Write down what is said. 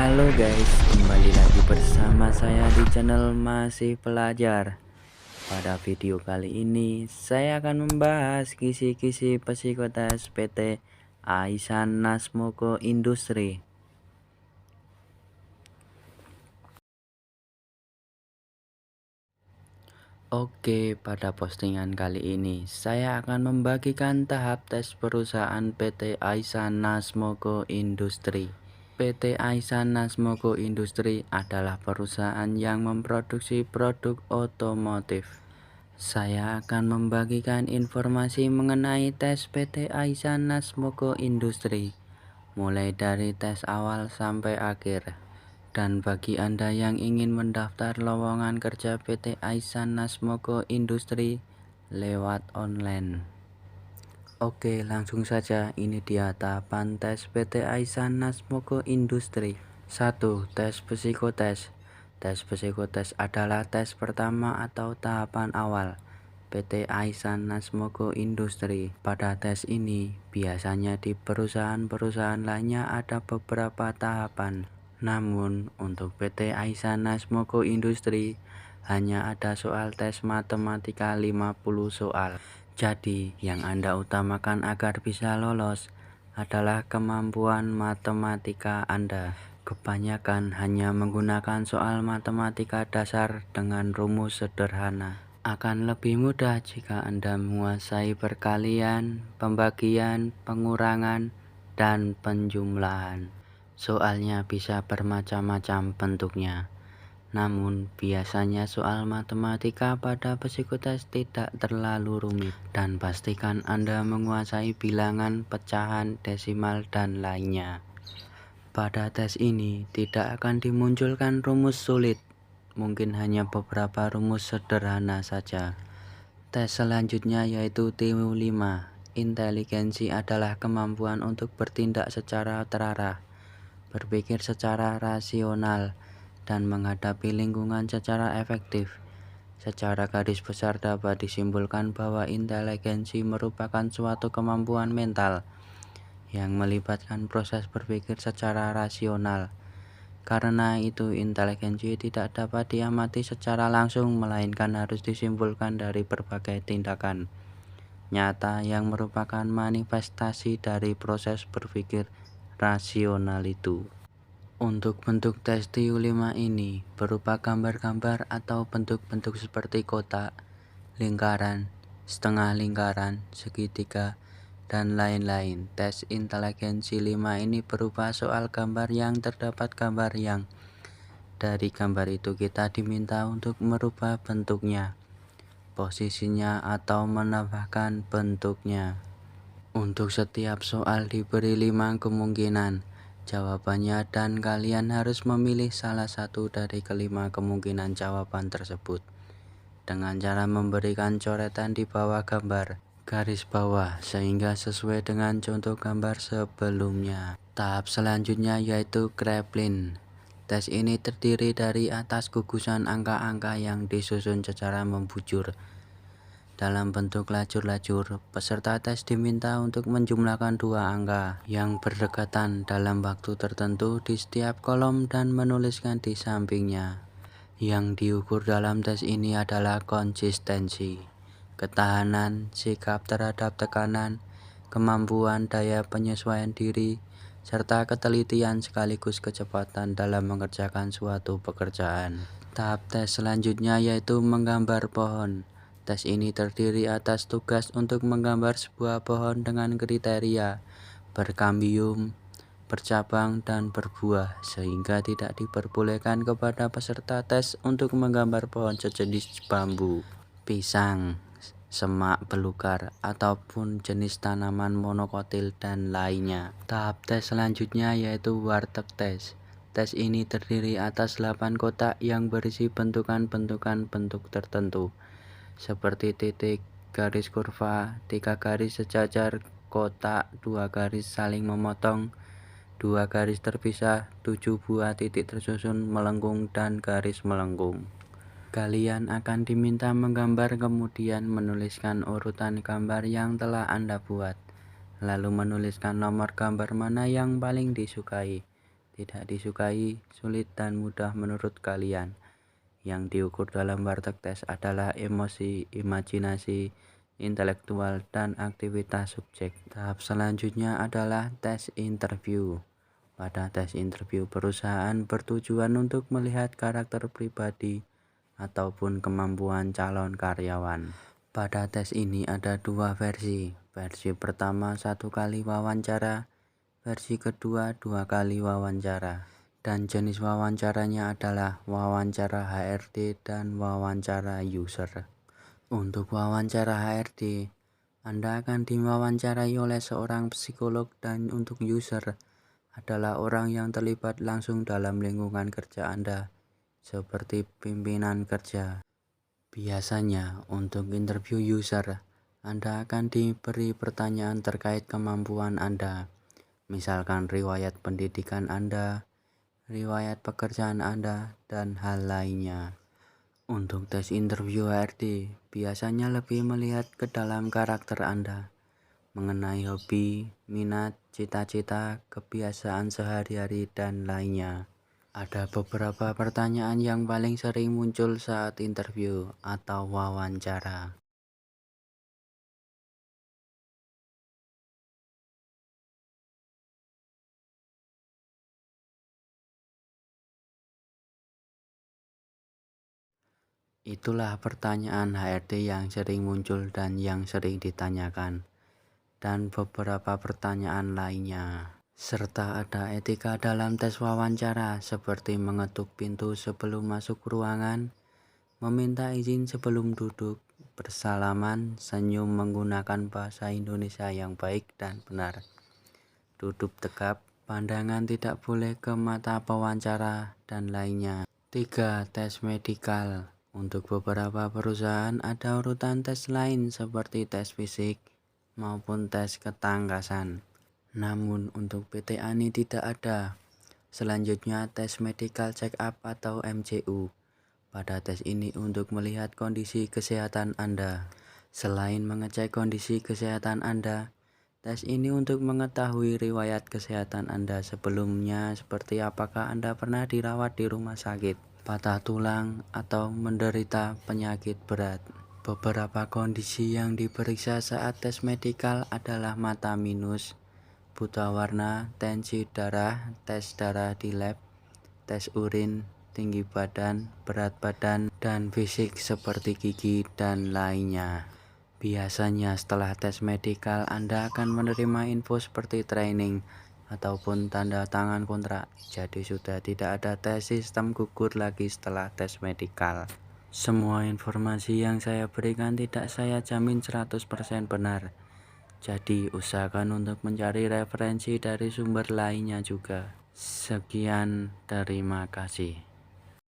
Halo guys, kembali lagi bersama saya di channel Masih Pelajar. Pada video kali ini saya akan membahas kisi-kisi psikotes PT Aisan Nasmoko Industri. Oke, pada postingan kali ini saya akan membagikan tahap tes perusahaan PT Aisan Nasmoko Industri. PT Aisan Nasmoko Industri adalah perusahaan yang memproduksi produk otomotif. Saya akan membagikan informasi mengenai tes PT Aisan Nasmoko Industri, mulai dari tes awal sampai akhir. Dan bagi Anda yang ingin mendaftar lowongan kerja PT Aisan Nasmoko Industri lewat online. Oke, langsung saja, ini dia tahapan tes PT Aisan Nasmoko Industri. 1. Tes psikotes. Tes psikotes adalah tes pertama atau tahapan awal PT Aisan Nasmoko Industri. Pada tes ini, biasanya di perusahaan-perusahaan lainnya ada beberapa tahapan. Namun, untuk PT Aisan Nasmoko Industri, hanya ada soal tes matematika 50 soal. Jadi, yang Anda utamakan agar bisa lolos adalah kemampuan matematika Anda. Kebanyakan hanya menggunakan soal matematika dasar dengan rumus sederhana. Akan lebih mudah jika Anda menguasai perkalian, pembagian, pengurangan, dan penjumlahan. Soalnya bisa bermacam-macam bentuknya. Namun, biasanya soal matematika pada psikotes tidak terlalu rumit, dan pastikan Anda menguasai bilangan, pecahan, desimal, dan lainnya. Pada tes ini tidak akan dimunculkan rumus sulit, mungkin hanya beberapa rumus sederhana saja. Tes selanjutnya yaitu TU5. Inteligensi adalah kemampuan untuk bertindak secara terarah, berpikir secara rasional, dan menghadapi lingkungan secara efektif. Secara garis besar dapat disimpulkan bahwa inteligensi merupakan suatu kemampuan mental yang melibatkan proses berpikir secara rasional. Karena itu, inteligensi tidak dapat diamati secara langsung, melainkan harus disimpulkan dari berbagai tindakan nyata yang merupakan manifestasi dari proses berpikir rasional itu. Untuk bentuk tes TU5 ini berupa gambar-gambar atau bentuk-bentuk seperti kotak, lingkaran, setengah lingkaran, segitiga, dan lain-lain. Tes inteligensi 5 ini berupa soal gambar yang terdapat gambar yang dari gambar itu kita diminta untuk merubah bentuknya, posisinya, atau menambahkan bentuknya. Untuk setiap soal diberi 5 kemungkinan jawabannya, dan kalian harus memilih salah satu dari kelima kemungkinan jawaban tersebut dengan cara memberikan coretan di bawah gambar garis bawah sehingga sesuai dengan contoh gambar sebelumnya. Tahap selanjutnya yaitu Kraepelin. Tes ini terdiri dari atas gugusan angka-angka yang disusun secara membujur dalam bentuk lajur-lajur. Peserta tes diminta untuk menjumlahkan 2 angka yang berdekatan dalam waktu tertentu di setiap kolom dan menuliskan di sampingnya. Yang diukur dalam tes ini adalah konsistensi, ketahanan, sikap terhadap tekanan, kemampuan daya penyesuaian diri, serta ketelitian sekaligus kecepatan dalam mengerjakan suatu pekerjaan. Tahap tes selanjutnya yaitu menggambar pohon. Tes ini terdiri atas tugas untuk menggambar sebuah pohon dengan kriteria berkambium, bercabang, dan berbuah, sehingga tidak diperbolehkan kepada peserta tes untuk menggambar pohon sejenis bambu, pisang, semak belukar, ataupun jenis tanaman monokotil dan lainnya. Tahap tes selanjutnya yaitu warteg tes. Tes ini terdiri atas 8 kotak yang berisi bentukan-bentukan bentuk tertentu, seperti titik, garis kurva, 3 garis sejajar, kotak, 2 garis saling memotong, 2 garis terpisah, 7 buah titik tersusun melengkung, dan garis melengkung. Kalian akan diminta menggambar, kemudian menuliskan urutan gambar yang telah Anda buat, lalu menuliskan nomor gambar mana yang paling disukai. tidak disukai, sulit dan mudah menurut kalian. Yang diukur dalam warteg tes adalah emosi, imajinasi, intelektual, dan aktivitas subjek. Tahap selanjutnya adalah tes interview. Pada tes interview, perusahaan bertujuan untuk melihat karakter pribadi ataupun kemampuan calon karyawan. Pada tes ini ada dua versi. Versi pertama 1 kali wawancara, versi kedua 2 kali wawancara. Dan jenis wawancaranya adalah wawancara HRD dan wawancara user. Untuk wawancara HRD, Anda akan diwawancarai oleh seorang psikolog, dan untuk user adalah orang yang terlibat langsung dalam lingkungan kerja Anda, seperti pimpinan kerja. Biasanya, untuk interview user, Anda akan diberi pertanyaan terkait kemampuan Anda, misalkan riwayat pendidikan Anda, riwayat pekerjaan Anda, dan hal lainnya. Untuk tes interview HRD, biasanya lebih melihat ke dalam karakter Anda, mengenai hobi, minat, cita-cita, kebiasaan sehari-hari, dan lainnya. Ada beberapa pertanyaan yang paling sering muncul saat interview atau wawancara. Itulah pertanyaan HRD yang sering muncul dan yang sering ditanyakan, dan beberapa pertanyaan lainnya. Serta ada etika dalam tes wawancara, seperti mengetuk pintu sebelum masuk ruangan, meminta izin sebelum duduk, bersalaman, senyum menggunakan bahasa Indonesia yang baik dan benar, duduk tegap, pandangan tidak boleh ke mata pewawancara, dan lainnya. 3. Tes medikal. Untuk beberapa perusahaan ada urutan tes lain seperti tes fisik maupun tes ketangkasan. Namun untuk PT ANI tidak ada. Selanjutnya tes medical check up atau MCU. Pada tes ini untuk melihat kondisi kesehatan Anda. Selain mengecek kondisi kesehatan Anda, tes ini untuk mengetahui riwayat kesehatan Anda sebelumnya, seperti apakah Anda pernah dirawat di rumah sakit, patah tulang, atau menderita penyakit berat. Beberapa kondisi yang diperiksa saat tes medikal adalah mata minus, buta warna, tensi darah, tes darah di lab, tes urin, tinggi badan, berat badan, dan fisik seperti gigi dan lainnya. Biasanya setelah tes medikal Anda akan menerima info seperti training ataupun tanda tangan kontrak. Jadi sudah tidak ada tes sistem gugur lagi setelah tes medikal. Semua informasi yang saya berikan tidak saya jamin 100% benar. Jadi usahakan untuk mencari referensi dari sumber lainnya juga. Sekian, terima kasih.